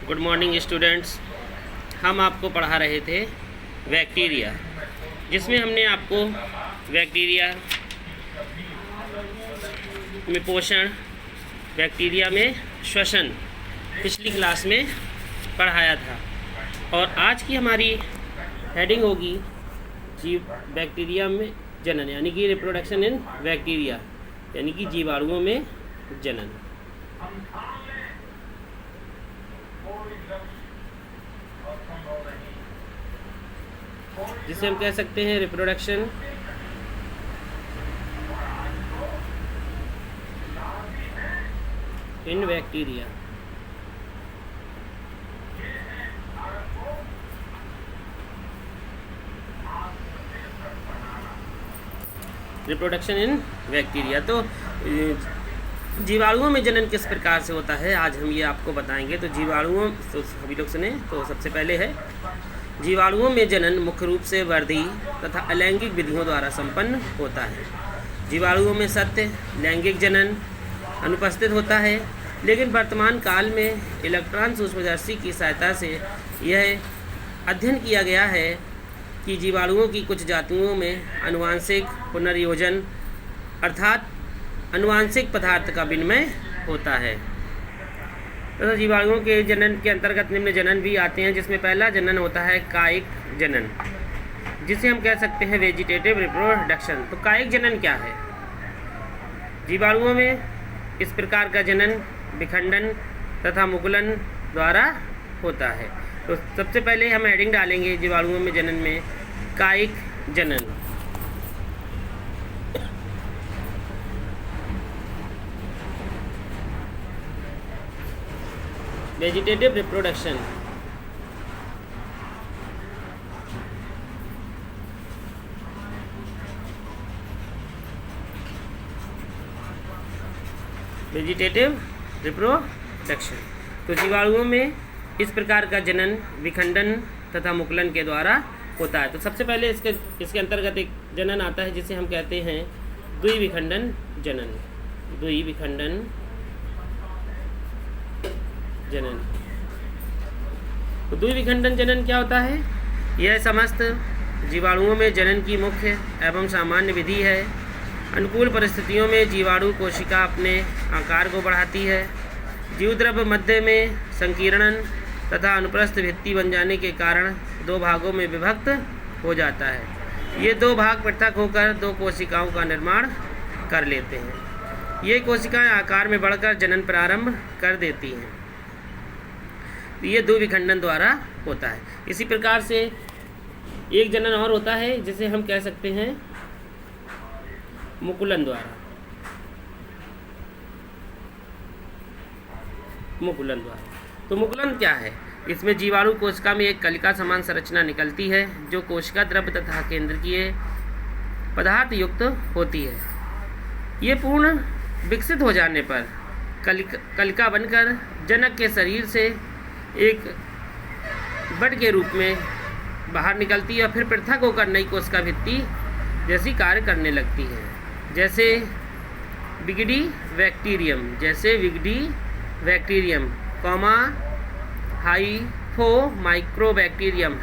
Good morning students. हम आपको पढ़ा रहे थे बैक्टीरिया, जिसमें हमने आपको बैक्टीरिया में पोषण, बैक्टीरिया में श्वसन पिछली क्लास में पढ़ाया था। और आज की हमारी हेडिंग होगी बैक्टीरिया में जनन, यानी कि रिप्रोडक्शन इन बैक्टीरिया, यानी कि जीवाणुओं में जनन। जिसे हम कह सकते हैं reproduction in bacteria. Reproduction in bacteria, तो जीवाणुओं में जनन किस प्रकार से होता है आज हम ये आपको बताएंगे। तो जीवाणुओं, तो सभी लोग सुने। तो सबसे पहले है जीवाणुओं में जनन मुख्य रूप से वर्धी तथा अलैंगिक विधियों द्वारा संपन्न होता है। जीवाणुओं में सत्य लैंगिक जनन अनुपस्थित होता है, लेकिन वर्तमान काल में इलेक्ट्रॉन सूक्ष्मदर्शी की सहायता से यह अध्ययन किया गया है कि जीवाणुओं की कुछ जातियों में आनुवांशिक पुनर्योजन अर्थात आनुवांशिक पदार्थ का विनिमय होता है। तो जीवाणुओं के जनन के अंतर्गत निम्न जनन भी आते हैं, जिसमें पहला जनन होता है कायिक जनन, जिसे हम कह सकते हैं वेजिटेटिव रिप्रोडक्शन। तो कायिक जनन क्या है? जीवाणुओं में इस प्रकार का जनन विखंडन तथा मुकुलन द्वारा होता है। तो सबसे पहले हम हेडिंग डालेंगे जीवाणुओं में जनन में कायिक जनन। Vegetative reproduction. वेजिटेटिव रिप्रोडक्शन, तो जीवाणुओं में इस प्रकार का जनन विखंडन तथा मुकुलन के द्वारा होता है। तो सबसे पहले इसके अंतर्गत एक जनन आता है जिसे हम कहते हैं द्विविखंडन जनन। द्विविखंडन जनन। तो द्विविखंडन जनन क्या होता है? यह समस्त जीवाणुओं में जनन की मुख्य एवं सामान्य विधि है। अनुकूल परिस्थितियों में जीवाणु कोशिका अपने आकार को बढ़ाती है। जीवद्रव्य मध्य में संकीर्णन तथा अनुप्रस्थ भित्ति बन जाने के कारण दो भागों में विभक्त हो जाता है। ये दो भाग पृथक होकर दो कोशिकाओं का निर्माण कर लेते हैं। ये कोशिकाएं आकार में बढ़कर जनन प्रारंभ कर देती हैं। ये द्विविखंडन द्वारा होता है। इसी प्रकार से एक जनन और होता है जिसे हम कह सकते हैं मुकुलन द्वारा। मुकुलन द्वारा, तो मुकुलन क्या है? इसमें जीवाणु कोशिका में एक कलिका समान संरचना निकलती है जो कोशिका द्रव्य तथा केंद्रकीय पदार्थ युक्त होती है। ये पूर्ण विकसित हो जाने पर कलिका बनकर जनक के शरीर से एक बड के रूप में बाहर निकलती है और फिर पृथक होकर नई कोशिका भित्ति जैसी कार्य करने लगती है, जैसे विगडी बैक्टीरियम, हाइफो माइक्रोबैक्टीरियम।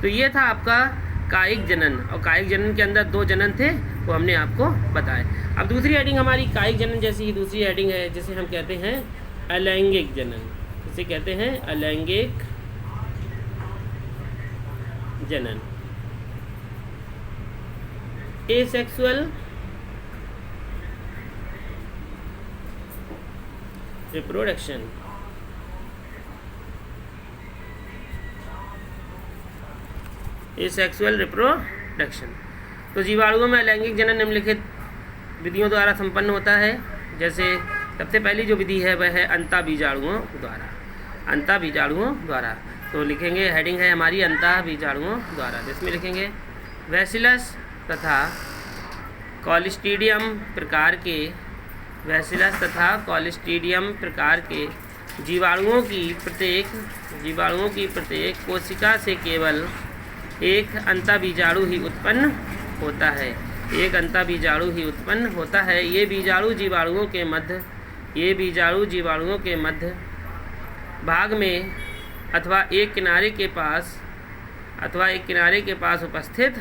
तो ये था आपका कायिक जनन, और कायिक जनन के अंदर दो जनन थे, वो हमने आपको बताए। अब दूसरी हेडिंग हमारी कायिक जनन जैसी ही दूसरी हेडिंग है जिसे हम कहते हैं अलैंगिक जनन। इसे कहते हैं अलैंगिक जनन। Asexual reproduction. एसेक्सुअल रिप्रोडक्शन, तो जीवाणुओं में अलैंगिक जनन निम्नलिखित विधियों द्वारा संपन्न होता है। जैसे सबसे पहली जो विधि है वह है अंतःबीजाणुओं द्वारा। तो लिखेंगे, हेडिंग है हमारी अंतःबीजाणुओं द्वारा, जिसमें लिखेंगे बैसिलस तथा कॉलिस्ट्रीडियम प्रकार के जीवाणुओं की प्रत्येक कोशिका से केवल एक अंतःबीजाणु ही उत्पन्न होता है। ये बीजाणु जीवाणुओं के मध्य ये बीजाणु जीवाणुओं के मध्य भाग में अथवा एक किनारे के पास उपस्थित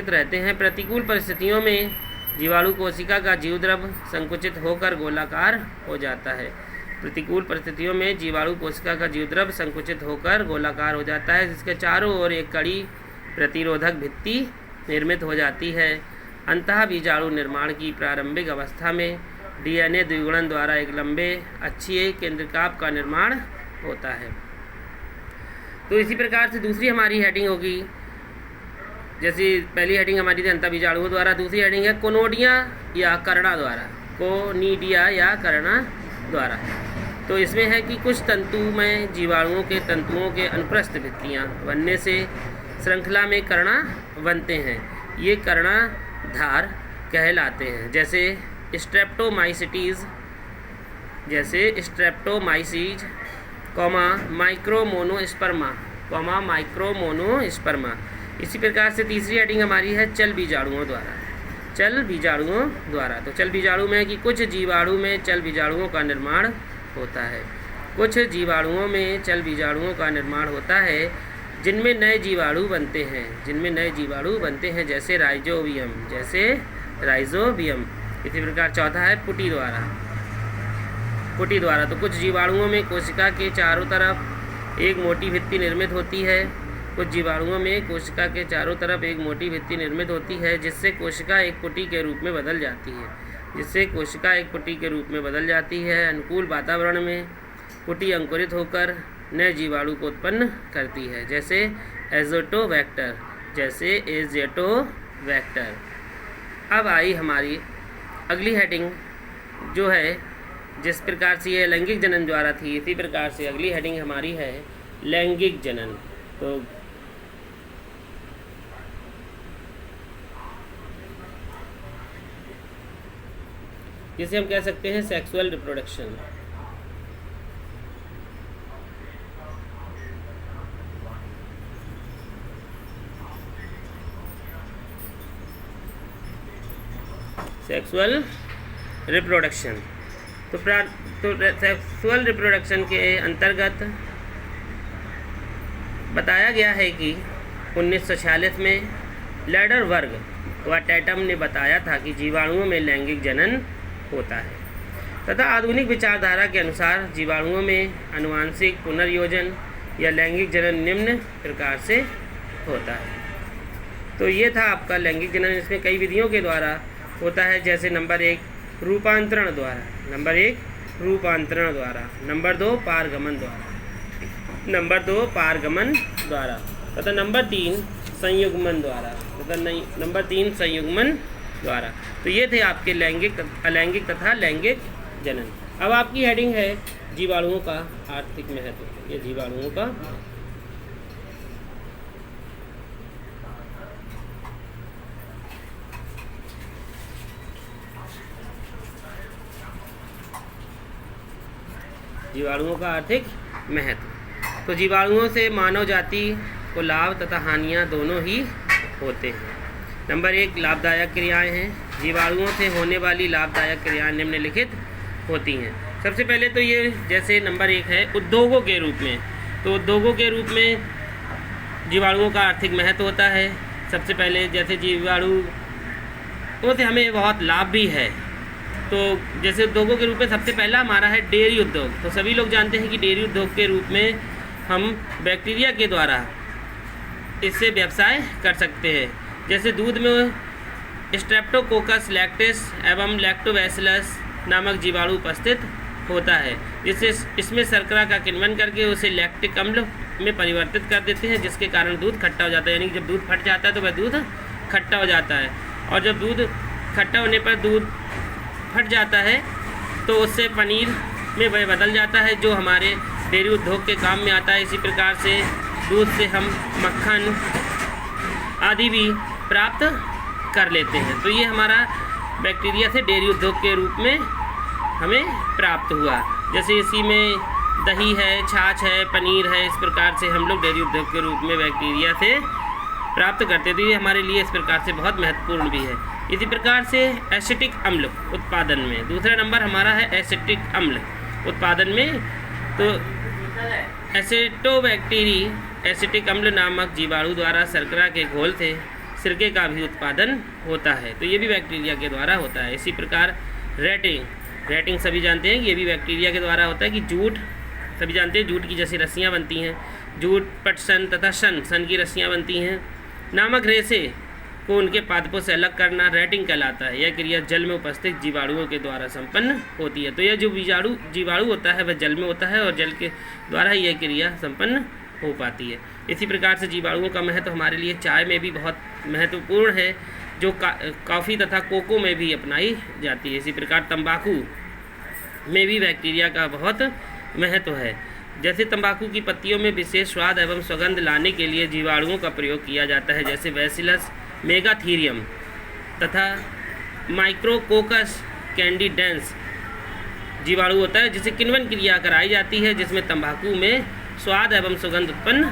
रहते हैं। प्रतिकूल परिस्थितियों में जीवाणु कोशिका का जीवद्रव संकुचित होकर गोलाकार हो जाता है। प्रतिकूल परिस्थितियों में जीवाणु कोशिका का जीवद्रव संकुचित होकर गोलाकार हो जाता है, जिसके चारों ओर एक कड़ी प्रतिरोधक भित्ति निर्मित हो जाती है। अंतः बीजाणु निर्माण की प्रारंभिक अवस्था में डीएनए द्विगुणन द्वारा एक लंबे अक्षीय केंद्रकाप का निर्माण होता है। तो इसी प्रकार से दूसरी हमारी हेडिंग होगी, जैसे पहली हेडिंग हमारी थी अंतः बीजाणुओं द्वारा, दूसरी हेडिंग है कोनोडिया या कर्णा द्वारा, कोनिडिया या कर्णा द्वारा। तो इसमें है कि कुछ तंतुमय जीवाणुओं के तंतुओं के अनुप्रस्थ भित्तियाँ बनने से श्रृंखला में कर्णा बनते हैं। ये कर्णाधार कहलाते हैं। जैसे स्ट्रेप्टोमाइसिटीज़, माइक्रोमोनोस्पर्मा। इसी प्रकार से तीसरी हेडिंग हमारी है चल बीजाणुओं द्वारा। तो चल बीजाणु में कि कुछ जीवाणु में चल बीजाणुओं का निर्माण होता है। कुछ जीवाणुओं में चल बीजाणुओं का निर्माण होता है जिनमें नए जीवाणु बनते हैं, जैसे राइजोबियम। इसी प्रकार चौथा है पुटी द्वारा। तो कुछ जीवाणुओं में कोशिका के चारों तरफ एक मोटी भित्ति निर्मित होती है। जिससे कोशिका एक पुटी के रूप में बदल जाती है। अनुकूल वातावरण में पुटी अंकुरित होकर नए जीवाणु को उत्पन्न करती है, जैसे एज़ोटोवैक्टर। अब आई हमारी अगली हेडिंग जो है, जिस प्रकार से ये लैंगिक जनन द्वारा थी, इसी प्रकार से अगली हेडिंग हमारी है लैंगिक जनन। तो जिसे हम कह सकते हैं सेक्सुअल रिप्रोडक्शन। तो सेक्सुअल रिप्रोडक्शन के अंतर्गत बताया गया है कि 1946 में लैडर वर्ग व टैटम ने बताया था कि जीवाणुओं में लैंगिक जनन होता है, तथा आधुनिक विचारधारा के अनुसार जीवाणुओं में आनुवांशिक पुनर्योजन या लैंगिक जनन निम्न प्रकार से होता है। तो ये था आपका लैंगिक जनन। इसमें कई विधियों के द्वारा होता है, जैसे नंबर 1 रूपांतरण द्वारा, नंबर 2 पारगमन द्वारा, तथा नंबर 3 संयुग्मन द्वारा। तो ये थे आपके अलैंगिक तथा लैंगिक जनन। अब आपकी हेडिंग है जीवाणुओं का आर्थिक महत्व। ये जीवाणुओं का आर्थिक महत्व। तो जीवाणुओं से मानव जाति को लाभ तथा हानियाँ दोनों ही होते हैं। नंबर 1 लाभदायक क्रियाएं हैं। जीवाणुओं से होने वाली लाभदायक क्रियाएं निम्नलिखित होती हैं। सबसे पहले तो ये, जैसे नंबर 1 है उद्योगों के रूप में। तो उद्योगों के रूप में जीवाणुओं का आर्थिक महत्व होता है। सबसे पहले जैसे जीवाणुओं से हमें बहुत लाभ भी है। तो जैसे उद्योगों के रूप में सबसे पहला हमारा है डेयरी उद्योग। तो सभी लोग जानते हैं कि डेयरी उद्योग के रूप में हम बैक्टीरिया के द्वारा इससे व्यवसाय कर सकते हैं। जैसे दूध में स्ट्रेप्टोकोकस लैक्टिस एवं लैक्टोबैसिलस नामक जीवाणु उपस्थित होता है, जिससे इसमें शर्करा का किण्वन करके उसे लैक्टिक अम्ल में परिवर्तित कर देते हैं, जिसके कारण दूध खट्टा हो जाता है। यानी जब दूध फट जाता है तो वह दूध खट्टा हो जाता है, और जब दूध खट्टा होने पर दूध फट जाता है तो उससे पनीर में वह बदल जाता है, जो हमारे डेयरी उद्योग के काम में आता है। इसी प्रकार से दूध से हम मक्खन आदि भी प्राप्त कर लेते हैं। तो ये हमारा बैक्टीरिया से डेयरी उद्योग के रूप में हमें प्राप्त हुआ। जैसे इसी में दही है, छाछ है, पनीर है, इस प्रकार से हम लोग डेयरी उद्योग के रूप में बैक्टीरिया से प्राप्त करते थे। ये हमारे लिए इस प्रकार से बहुत महत्वपूर्ण भी है। इसी प्रकार से एसिटिक अम्ल उत्पादन में, दूसरा नंबर हमारा है एसिटिक अम्ल उत्पादन में। तो एसिटोबैक्टीरी एसिटिक अम्ल नामक जीवाणु द्वारा शर्करा के घोल से सिरके का भी उत्पादन होता है, तो ये भी बैक्टीरिया के द्वारा होता है। इसी प्रकार रेटिंग सभी जानते हैं, ये भी बैक्टीरिया के द्वारा होता है। कि जूट सभी जानते हैं, जूट की जैसी रस्सियाँ बनती हैं, जूट, पटसन तथा सन की रस्सियाँ बनती हैं। नामक रेशे को उनके पादपों से अलग करना रेटिंग कहलाता है। यह क्रिया जल में उपस्थित जीवाणुओं के द्वारा संपन्न होती है। तो यह जो जीवाणु होता है वह जल में होता है और जल के द्वारा यह क्रिया संपन्न हो पाती है। इसी प्रकार से जीवाणुओं का महत्व हमारे लिए चाय में भी बहुत महत्वपूर्ण है, जो कॉफ़ी तथा कोको में भी अपनाई जाती है। इसी प्रकार तंबाकू में भी बैक्टीरिया का बहुत महत्व है। जैसे तंबाकू की पत्तियों में विशेष स्वाद एवं सुगंध लाने के लिए जीवाणुओं का प्रयोग किया जाता है, जैसे बैसिलस मेगाथीरियम तथा माइक्रोकोकस कैंडिडेंस जीवाणु होता है, जिसे किण्वन क्रिया कराई जाती है, जिसमें तंबाकू में स्वाद एवं सुगंध उत्पन्न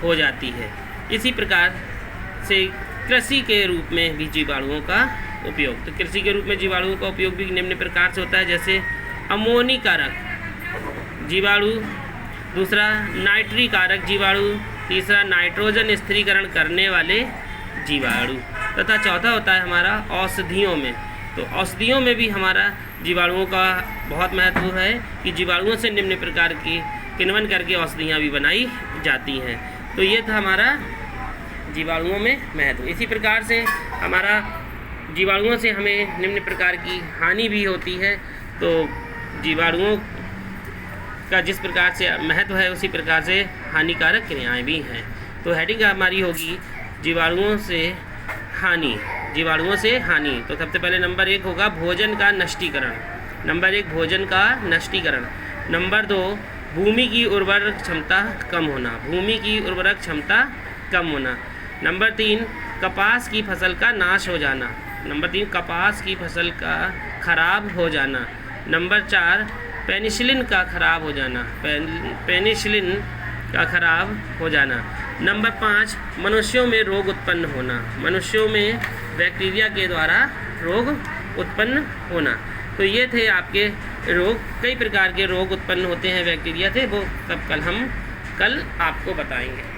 हो जाती है। इसी प्रकार से कृषि के रूप में भी जीवाणुओं का उपयोग, तो कृषि के रूप में जीवाणुओं का उपयोग भी निम्न प्रकार से होता है, जैसे अमोनीकारक जीवाणु, दूसरा नाइट्रीकारक जीवाणु, तीसरा नाइट्रोजन स्थिरीकरण करने वाले जीवाणु, तथा चौथा होता है हमारा औषधियों में। तो औषधियों में भी हमारा जीवाणुओं का बहुत महत्व है कि जीवाणुओं से निम्न प्रकार की किण्वन करके औषधियाँ भी बनाई जाती हैं। तो ये था हमारा जीवाणुओं में महत्व। इसी प्रकार से हमारा जीवाणुओं से हमें निम्न प्रकार की हानि भी होती है। तो जीवाणुओं का जिस प्रकार से महत्व है उसी प्रकार से हानिकारक क्रियाएं भी हैं। तो हेडिंग हमारी होगी जीवाणुओं से हानि। तो सबसे पहले नंबर 1 होगा भोजन का नष्टीकरण। नंबर 1 भोजन का नष्टीकरण। नंबर 2 भूमि की उर्वरक क्षमता कम होना। नंबर 3 कपास की फसल का नाश हो जाना। कपास की फसल का खराब हो जाना। नंबर 4 पेनिसिलिन का खराब हो जाना। नंबर 5 मनुष्यों में रोग उत्पन्न होना। मनुष्यों में बैक्टीरिया के द्वारा रोग उत्पन्न होना। तो ये थे आपके रोग, कई प्रकार के रोग उत्पन्न होते हैं बैक्टीरिया से, वो सब कल आपको बताएंगे।